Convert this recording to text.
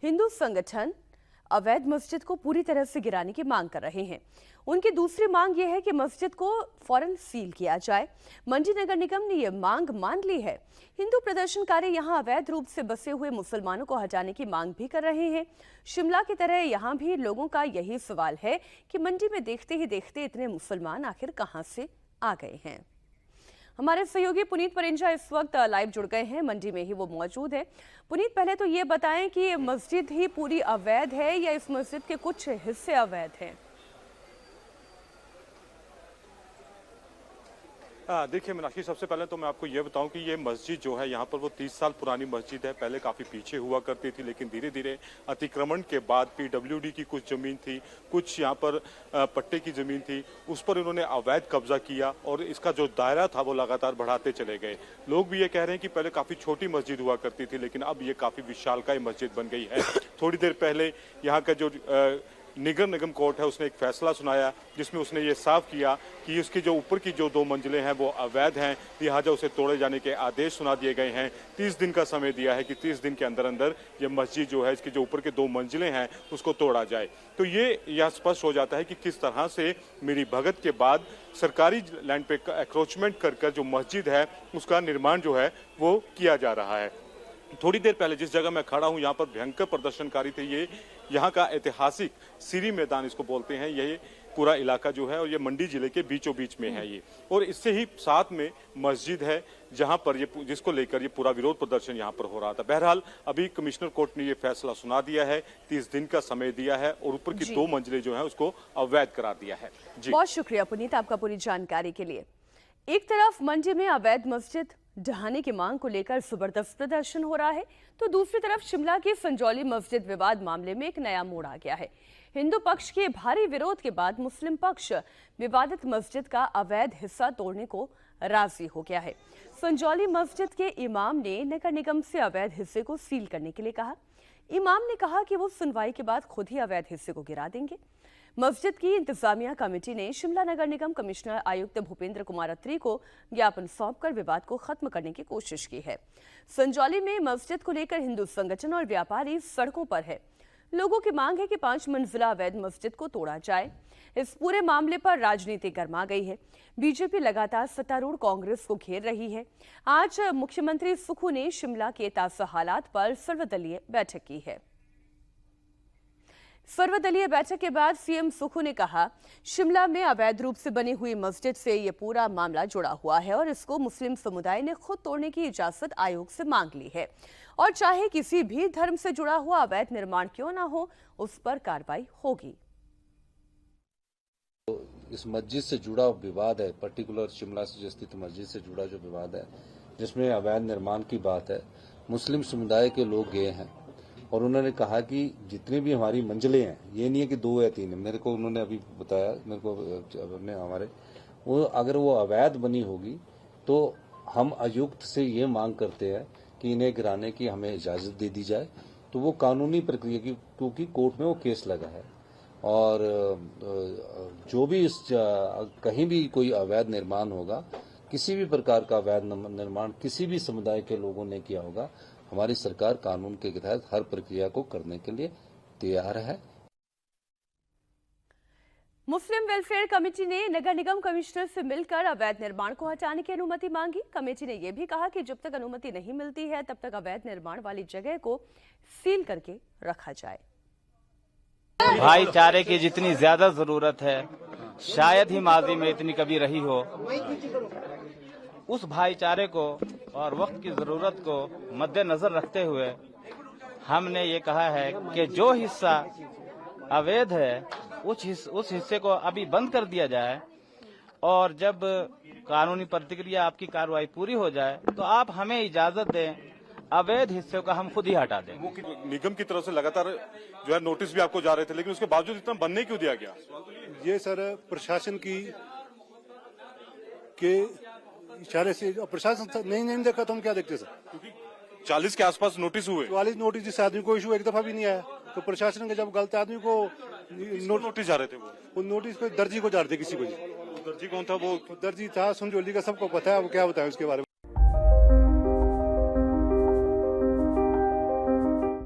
हिंदू संगठन अवैध मस्जिद को पूरी तरह से गिराने की मांग कर रहे हैं। उनकी दूसरी मांग यह है कि मस्जिद को फौरन सील किया जाए। मंडी नगर निगम ने यह मांग मान ली है। हिंदू प्रदर्शनकारी यहां अवैध रूप से बसे हुए मुसलमानों को हटाने की मांग भी कर रहे हैं। शिमला की तरह यहां भी लोगों का यही सवाल है कि मंडी में देखते ही देखते इतने मुसलमान आखिर कहां से आ गए हैं। हमारे सहयोगी पुनीत परिंजा इस वक्त लाइव जुड़ गए हैं, मंडी में ही वो मौजूद है। पुनीत, पहले तो ये बताएं कि ये मस्जिद ही पूरी अवैध है या इस मस्जिद के कुछ हिस्से अवैध हैं? देखिए मीनाक्षी, सबसे पहले तो मैं आपको ये बताऊं कि ये मस्जिद जो है यहाँ पर वो 30 साल पुरानी मस्जिद है। पहले काफ़ी पीछे हुआ करती थी, लेकिन धीरे धीरे अतिक्रमण के बाद पीडब्ल्यूडी की कुछ ज़मीन थी, कुछ यहाँ पर पट्टे की ज़मीन थी, उस पर इन्होंने अवैध कब्जा किया और इसका जो दायरा था वो लगातार बढ़ाते चले गए। लोग भी ये कह रहे हैं कि पहले काफ़ी छोटी मस्जिद हुआ करती थी, लेकिन अब ये काफ़ी विशालकाय मस्जिद बन गई है। थोड़ी देर पहले यहाँ का जो निगम कोर्ट है उसने एक फैसला सुनाया जिसमें उसने ये साफ किया कि उसकी जो ऊपर की जो 2 मंजिलें हैं वो अवैध हैं, लिहाजा उसे तोड़े जाने के आदेश सुना दिए गए हैं। 30 दिन का समय दिया है कि 30 दिन के अंदर अंदर ये मस्जिद जो है, इसकी जो ऊपर के 2 मंजिलें हैं उसको तोड़ा जाए। तो ये यह स्पष्ट हो जाता है कि किस तरह से मिली भगत के बाद सरकारी लैंड पे एक्रोचमेंट कर जो मस्जिद है उसका निर्माण जो है वो किया जा रहा है। थोड़ी देर पहले जिस जगह मैं खड़ा हूं, यहाँ पर भयंकर प्रदर्शनकारी थे। ये यहाँ का ऐतिहासिक सीरी मैदान इसको बोलते हैं। ये पूरा इलाका जो है और ये मंडी जिले के बीचों बीच में है ये, और इससे ही साथ में मस्जिद है जहां पर ये जिसको लेकर ये पूरा विरोध प्रदर्शन यहाँ पर हो रहा था। बहरहाल अभी कमिश्नर कोर्ट ने ये फैसला सुना दिया है, 30 दिन का समय दिया है और ऊपर की 2 मंजिलें जो है उसको अवैध करार दिया है। जी, बहुत शुक्रिया पुनीत आपका पूरी जानकारी के लिए। एक तरफ मंडी में अवैध मस्जिद ढहाने की मांग को लेकर जबरदस्त प्रदर्शन हो रहा है, तो दूसरी तरफ शिमला के संजौली मस्जिद विवाद मामले में एक नया मोड़ आ गया है। हिंदू पक्ष के भारी विरोध के बाद मुस्लिम पक्ष विवादित मस्जिद का अवैध हिस्सा तोड़ने को राजी हो गया है। संजौली मस्जिद के इमाम ने नगर निगम से अवैध हिस्से को सील करने के लिए कहा। इमाम ने कहा कि वो सुनवाई के बाद खुद ही अवैध हिस्से को गिरा देंगे। मस्जिद की इंतजामिया कमेटी ने शिमला नगर निगम कमिश्नर आयुक्त भूपेंद्र कुमार अत्री को ज्ञापन सौंपकर विवाद को खत्म करने की कोशिश की है। संजौली में मस्जिद को लेकर हिंदू संगठन और व्यापारी सड़कों पर है। लोगों की मांग है कि 5 मंजिला अवैध मस्जिद को तोड़ा जाए। इस पूरे मामले पर राजनीति गर्मा गई है। बीजेपी लगातार सत्तारूढ़ कांग्रेस को घेर रही है। आज मुख्यमंत्री सुखू ने शिमला के ताजा हालात पर सर्वदलीय बैठक की है। सर्वदलीय बैठक के बाद सीएम सुखू ने कहा, शिमला में अवैध रूप से बनी हुई मस्जिद से ये पूरा मामला जुड़ा हुआ है और इसको मुस्लिम समुदाय ने खुद तोड़ने की इजाजत आयोग से मांग ली है और चाहे किसी भी धर्म से जुड़ा हुआ अवैध निर्माण क्यों ना हो, उस पर कार्रवाई होगी। तो इस मस्जिद से जुड़ा विवाद है, पर्टिकुलर शिमला से जो स्थित मस्जिद से जुड़ा जो विवाद है, जिसमें अवैध निर्माण की बात है, मुस्लिम समुदाय के लोग गए हैं और उन्होंने कहा कि जितनी भी हमारी मंजिलें हैं, ये नहीं है कि 2 या 3 है, मेरे को उन्होंने अभी बताया, मेरे को अपने हमारे वो अगर वो अवैध बनी होगी तो हम आयुक्त से ये मांग करते हैं कि इन्हें गिराने की हमें इजाजत दे दी जाए। तो वो कानूनी प्रक्रिया की, क्योंकि कोर्ट में वो केस लगा है और जो भी कहीं भी कोई अवैध निर्माण होगा, किसी भी प्रकार का अवैध निर्माण किसी भी समुदाय के लोगों ने किया होगा, हमारी सरकार कानून के तहत हर प्रक्रिया को करने के लिए तैयार है। मुस्लिम वेलफेयर कमेटी ने नगर निगम कमिश्नर से मिलकर अवैध निर्माण को हटाने की अनुमति मांगी। कमेटी ने यह भी कहा कि जब तक अनुमति नहीं मिलती है तब तक अवैध निर्माण वाली जगह को सील करके रखा जाए। भाईचारे की जितनी ज्यादा जरूरत है, शायद ही माजी में इतनी कभी रही हो, उस भाईचारे को और वक्त की जरूरत को मद्देनजर रखते हुए हमने ये कहा है कि जो हिस्सा अवैध है उस हिस्से को अभी बंद कर दिया जाए और जब कानूनी प्रतिक्रिया आपकी कार्रवाई पूरी हो जाए तो आप हमें इजाजत दें, अवैध हिस्से को हम खुद ही हटा दें। निगम की तरफ से लगातार जो है नोटिस भी आपको जा रहे थे, लेकिन उसके बावजूद इतना बनने क्यों दिया गया? ये सर प्रशासन की के इशारे से, प्रशासन नहीं देखा तो हम क्या देखते सर? क्योंकि 40 के आसपास नोटिस हुए। 40 नोटिस जिस आदमी को इशू एक दफा भी नहीं आया, तो प्रशासन के जब गलत आदमी को नोटिस जा रहे थे, वो नोटिस को दर्जी को जा रहे थे। किसी को दर्जी कौन था? वो दर्जी था संजौली का, सबको पता है। वो क्या बताया उसके बारे में?